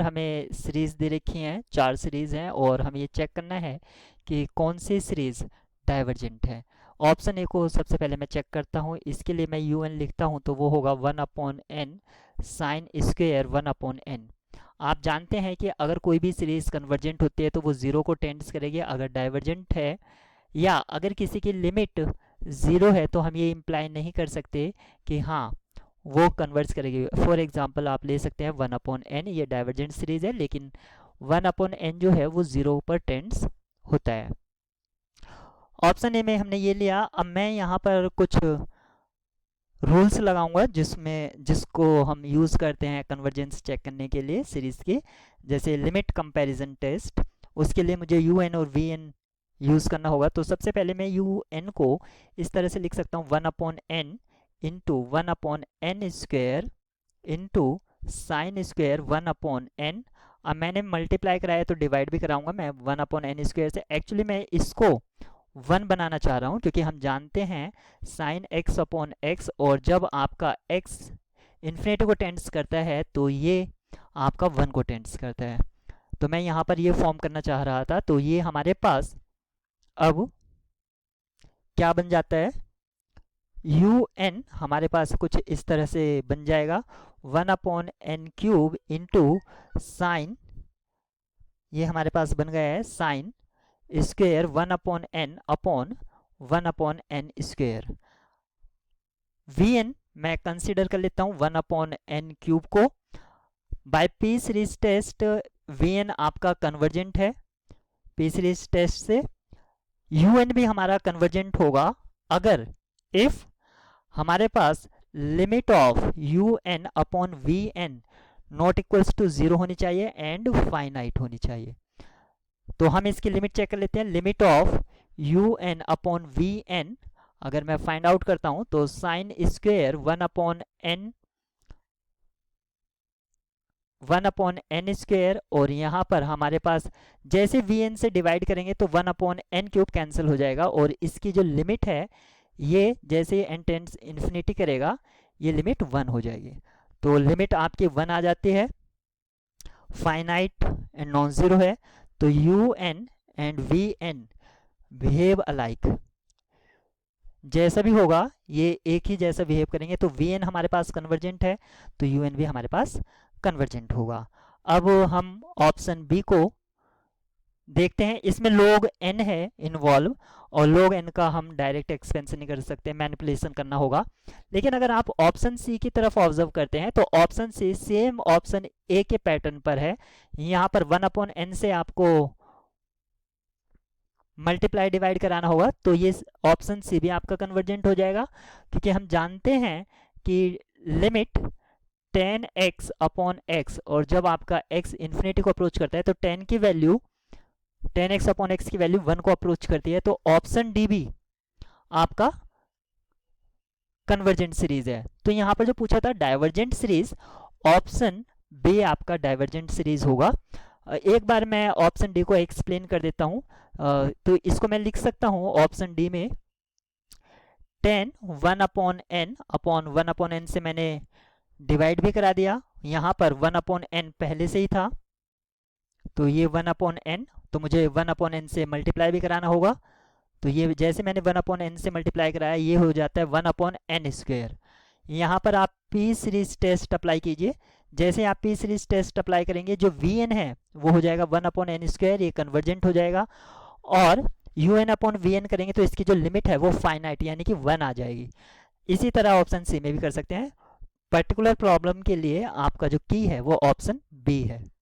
हमें सीरीज दे रखी हैं, 4 सीरीज हैं और हमें ये चेक करना है कि कौन सी सीरीज डाइवर्जेंट है। ऑप्शन ए को सबसे पहले मैं चेक करता हूँ। इसके लिए मैं यू एन लिखता हूँ तो वो होगा 1/n साइन स्क्वेयर 1/n। आप जानते हैं कि अगर कोई भी सीरीज कन्वर्जेंट होती है तो वो ज़ीरो को टेंड्स करेगी। अगर डाइवर्जेंट है या अगर किसी की लिमिट ज़ीरो है तो हम ये इम्प्लाई नहीं कर सकते कि हाँ वो कन्वर्स करेगी। फॉर एग्जांपल आप ले सकते हैं 1/n, ये डाइवर्जेंट सीरीज है लेकिन 1/n जो है वो ज़ीरो पर टेंड्स होता है। ऑप्शन ए में हमने ये लिया। अब मैं यहाँ पर कुछ रूल्स लगाऊंगा जिसको हम यूज़ करते हैं कन्वर्जेंस चेक करने के लिए सीरीज़ के, जैसे लिमिट कंपैरिजन टेस्ट। उसके लिए मुझे यू एन और वी एन यूज़ करना होगा। तो सबसे पहले मैं यू एन को इस तरह से लिख सकता हूँ 1/n into 1/n square into sine square 1/n। अब मैंने मल्टीप्लाई कराया तो डिवाइड भी कराऊंगा मैं 1/n स्क्वेयर से। एक्चुअली मैं इसको 1 बनाना चाह रहा हूँ क्योंकि हम जानते हैं साइन x अपॉन एक्स, और जब आपका x इन्फिनिटी को टेंड्स करता है तो ये आपका 1 को टेंड्स करता है। तो मैं यहाँ पर ये फॉर्म करना चाह रहा था। तो ये हमारे पास अब क्या बन जाता है, यू एन हमारे पास कुछ इस तरह से बन जाएगा 1/n³ इंटू साइन, ये हमारे पास बन गया है sine square 1/n upon 1/n square. V n मैं कंसीडर कर लेता हूँ 1/n³ को। By p series test v n आपका कन्वर्जेंट है पी सीरीज टेस्ट से। यू एन भी हमारा कन्वर्जेंट होगा अगर इफ हमारे पास limit of you N upon we n not equals to 0 होनी चाहिए एंड फाइनाइट होनी चाहिए। तो हम इसकी लिमिट चेक कर लेते हैं। Limit of you N upon we N अगर मैं फाइंड आउट करता हूं तो साइन स्क्वेयर 1/n स्क्वेयर, और यहाँ पर हमारे पास जैसे वी एन से डिवाइड करेंगे तो 1/n³ कैंसिल हो जाएगा, और इसकी जो लिमिट है ये जैसे एन टेंड्स इन्फिनिटी करेगा ये लिमिट 1 हो जाएगी। तो लिमिट आपकी 1 आ जाती है, फाइनाइट एंड नॉन ज़ीरो है। तो U N and V N behave alike, जैसा भी होगा ये एक ही जैसा बिहेव करेंगे। तो वी एन हमारे पास कन्वर्जेंट है तो यू एन भी हमारे पास कन्वर्जेंट होगा। अब हम ऑप्शन बी को देखते हैं। इसमें log n है इन्वॉल्व, और log n का हम डायरेक्ट एक्सपेंशन नहीं कर सकते, मैनिपुलेशन करना होगा। लेकिन अगर आप ऑप्शन सी की तरफ ऑब्जर्व करते हैं तो option C same option A के पैटर्न पर है। यहाँ पर 1/n से आपको मल्टीप्लाई डिवाइड कराना होगा, तो ये ऑप्शन सी भी आपका कन्वर्जेंट हो जाएगा, क्योंकि हम जानते हैं कि लिमिट 10x अपॉन x, और जब आपका x इन्फिनिटी को अप्रोच करता है तो 10x अपॉन x की वैल्यू 1 को अप्रोच करती है। तो ऑप्शन डी भी आपका कन्वर्जेंट सीरीज है। तो यहाँ पर जो पूछा था डाइवर्जेंट सीरीज, ऑप्शन बी आपका डाइवर्जेंट सीरीज होगा। एक बार मैं ऑप्शन डी को एक्सप्लेन कर देता हूँ। तो इसको मैं लिख सकता हूँ ऑप्शन डी में 10 1/n अपॉन 1/n से मैंने डिवाइड भी करा दिया। यहाँ पर 1/n पहले से ही था तो ये 1/n, तो मुझे 1/n से मल्टीप्लाई भी कराना होगा। तो ये जैसे मैंने 1/n से मल्टीप्लाई कराया ये हो जाता है 1/n स्क्वेयर। यहाँ पर आप पी सीरीज टेस्ट अप्लाई कीजिए। जैसे आप पी सीरीज टेस्ट अप्लाई करेंगे जो वी एन है वो हो जाएगा 1/n स्क्वेयर, ये कन्वर्जेंट हो जाएगा। और U N upon we N करेंगे तो इसकी जो लिमिट है वो फाइनाइट यानी कि 1 आ जाएगी। इसी तरह ऑप्शन सी में भी कर सकते हैं। पर्टिकुलर प्रॉब्लम के लिए आपका जो की है वो ऑप्शन बी है।